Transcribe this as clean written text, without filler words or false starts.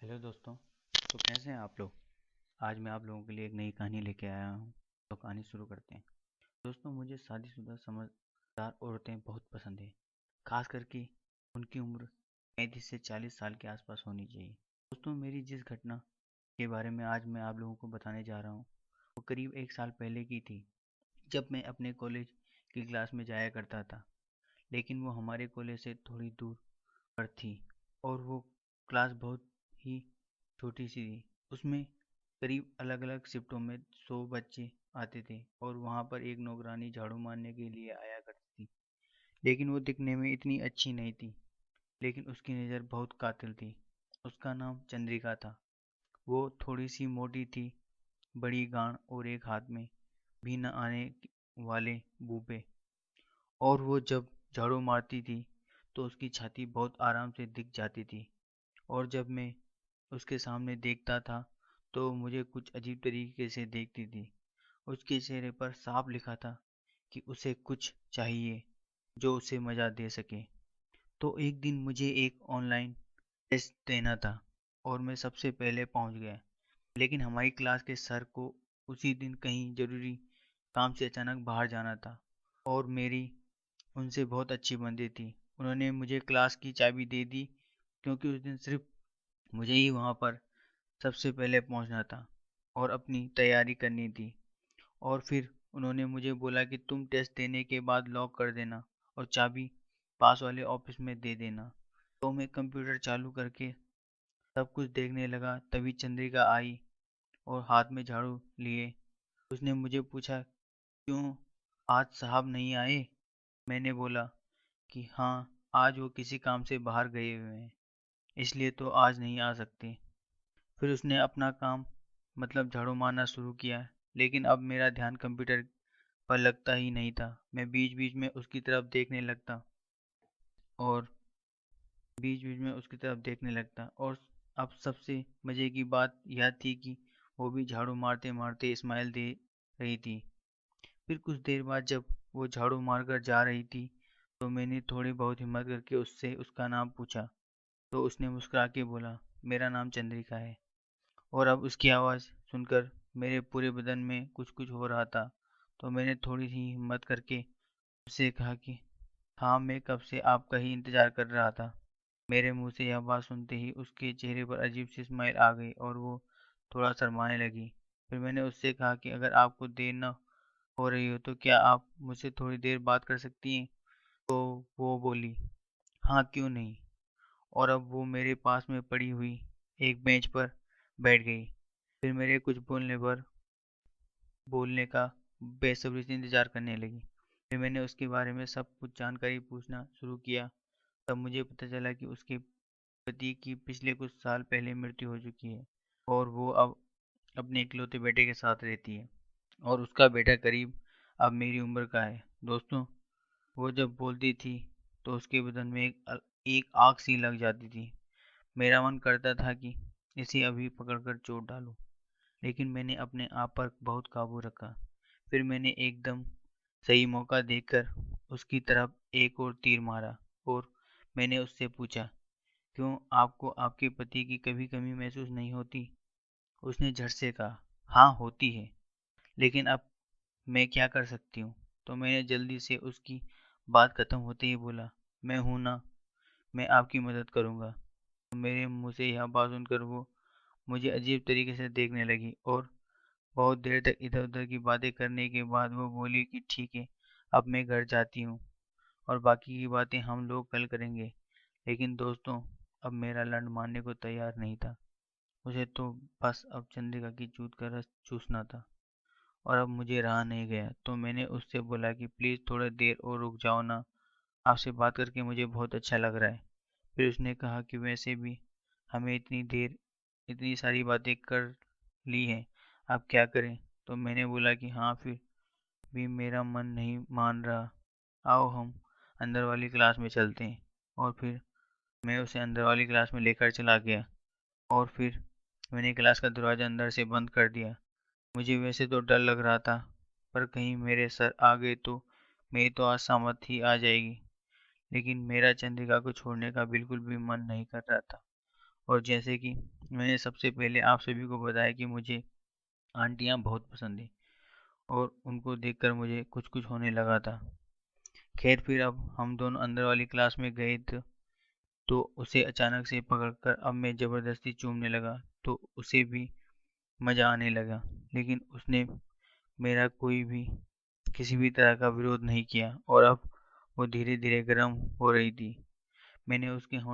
Hello दोस्तों। तो कैसे हैं आप लोग। आज मैं आप लोगों के लिए एक नई कहानी लेके आया हूँ। तो कहानी शुरू करते हैं। दोस्तों, मुझे शादीशुदा समझदार औरतें बहुत पसंद है। खास करके उनकी उम्र 35 से 40 साल के आसपास होनी चाहिए। दोस्तों, मेरी जिस घटना के बारे में आज मैं आप लोगों को बताने जा रहा हूँ वो करीब 1 साल पहले की थी, जब मैं अपने कॉलेज की क्लास में जाया करता था। लेकिन वो हमारे कॉलेज से थोड़ी दूर पर थी और वो क्लास बहुत ही छोटी सी थी। उसमें करीब अलग अलग शिफ्टों में 100 बच्चे आते थे और वहाँ पर एक नौकरानी झाड़ू मारने के लिए आया करती थी। लेकिन वो दिखने में इतनी अच्छी नहीं थी, लेकिन उसकी नज़र बहुत कातिल थी। उसका नाम चंद्रिका था। वो थोड़ी सी मोटी थी, बड़ी गांड और एक हाथ में भी न आने वाले बूपे। और वो जब झाड़ू मारती थी तो उसकी छाती बहुत आराम से दिख जाती थी। और जब मैं उसके सामने देखता था तो मुझे कुछ अजीब तरीके से देखती थी। उसके चेहरे पर साफ लिखा था कि उसे कुछ चाहिए जो उसे मजा दे सके। तो एक दिन मुझे एक ऑनलाइन टेस्ट देना था और मैं सबसे पहले पहुंच गया। लेकिन हमारी क्लास के सर को उसी दिन कहीं जरूरी काम से अचानक बाहर जाना था और मेरी उनसे बहुत अच्छी बनती थी। उन्होंने मुझे क्लास की चाबी दे दी क्योंकि उस दिन सिर्फ मुझे ही वहाँ पर सबसे पहले पहुंचना था और अपनी तैयारी करनी थी। और फिर उन्होंने मुझे बोला कि तुम टेस्ट देने के बाद लॉक कर देना और चाबी पास वाले ऑफिस में दे देना। तो मैं कंप्यूटर चालू करके सब कुछ देखने लगा, तभी चंद्रिका आई और हाथ में झाड़ू लिए। उसने मुझे पूछा, क्यों आज साहब नहीं आए। मैंने बोला कि हाँ, आज वो किसी काम से बाहर गए हुए हैं, इसलिए तो आज नहीं आ सकते। फिर उसने अपना काम मतलब झाड़ू मारना शुरू किया। लेकिन अब मेरा ध्यान कंप्यूटर पर लगता ही नहीं था। मैं बीच बीच में उसकी तरफ देखने लगता और और अब सबसे मज़े की बात यह थी कि वो भी झाड़ू मारते मारते स्माइल दे रही थी। फिर कुछ देर बाद जब वो झाड़ू मारकर जा रही थी तो मैंने थोड़ी बहुत हिम्मत करके उससे उसका नाम पूछा। तो उसने मुस्कुरा के बोला, मेरा नाम चंद्रिका है। और अब उसकी आवाज़ सुनकर मेरे पूरे बदन में कुछ कुछ हो रहा था। तो मैंने थोड़ी सी हिम्मत करके उससे कहा कि हाँ, मैं कब से आपका ही इंतज़ार कर रहा था। मेरे मुंह से यह बात सुनते ही उसके चेहरे पर अजीब सी स्माइल आ गई और वो थोड़ा शर्माने लगी। फिर मैंने उससे कहा कि अगर आपको देर न हो रही हो तो क्या आप मुझसे थोड़ी देर बात कर सकती हैं। तो वो बोली, हाँ, क्यों नहीं। और अब वो मेरे पास में पड़ी हुई एक बेंच पर बैठ गई। फिर मेरे कुछ बोलने का बेसब्री से इंतजार करने लगी। फिर मैंने उसके बारे में सब कुछ जानकारी पूछना शुरू किया। तब मुझे पता चला कि उसके पति की पिछले कुछ साल पहले मृत्यु हो चुकी है और वो अब अपने इकलौते बेटे के साथ रहती है। और उसका बेटा करीब अब मेरी उम्र का है। दोस्तों, वो जब बोलती थी तो उसके बदन में एक आग सी लग जाती थी। मेरा मन करता था कि इसे अभी पकड़कर चोट डालूं, लेकिन मैंने अपने आप पर बहुत काबू रखा। फिर मैंने एकदम सही मौका देखकर उसकी तरफ एक और तीर मारा और मैंने उससे पूछा, क्यों आपको आपके पति की कभी कमी महसूस नहीं होती। उसने झट से कहा, हाँ होती है, लेकिन अब मैं क्या कर सकती हूँ। तो मैंने जल्दी से उसकी बात खत्म होते ही बोला, मैं हूं ना, मैं आपकी मदद करूंगा। तो मेरे मुंह से यह बात सुनकर वो मुझे अजीब तरीके से देखने लगी और बहुत देर तक इधर-उधर की बातें करने के बाद वो बोली कि ठीक है, अब मैं घर जाती हूँ और बाकी की बातें हम लोग कल करेंगे। लेकिन दोस्तों, अब मेरा लंड मानने को तैयार नहीं था। मुझे तो बस अब चंद्रिका की चूत का रस चूसना था और अब मुझे रहा नहीं गया। तो मैंने उससे बोला कि प्लीज़ थोड़ा देर और रुक जाओ ना, आपसे बात करके मुझे बहुत अच्छा लग रहा है। फिर उसने कहा कि वैसे भी हमें इतनी सारी बातें कर ली हैं, अब क्या करें। तो मैंने बोला कि हाँ, फिर भी मेरा मन नहीं मान रहा, आओ हम अंदर वाली क्लास में चलते हैं। और फिर मैं उसे अंदर वाली क्लास में लेकर चला गया और फिर मैंने क्लास का दरवाज़ा अंदर से बंद कर दिया। मुझे वैसे तो डर लग रहा था, पर कहीं मेरे सर आ गए तो मेरी तो आज सामत ही आ जाएगी। लेकिन मेरा चंद्रिका को छोड़ने का बिल्कुल भी मन नहीं कर रहा था। और जैसे कि मैंने सबसे पहले आप सभी को बताया कि मुझे आंटियाँ बहुत पसंद है और उनको देखकर मुझे कुछ कुछ होने लगा था। खैर फिर अब हम दोनों अंदर वाली क्लास में गए थे, तो उसे अचानक से पकड़कर अब मैं ज़बरदस्ती चूमने लगा, तो उसे भी मज़ा आने लगा। लेकिन उसने मेरा कोई भी किसी भी तरह का विरोध नहीं किया और अब वो धीरे धीरे गर्म हो रही थी। मैंने उसके होंठ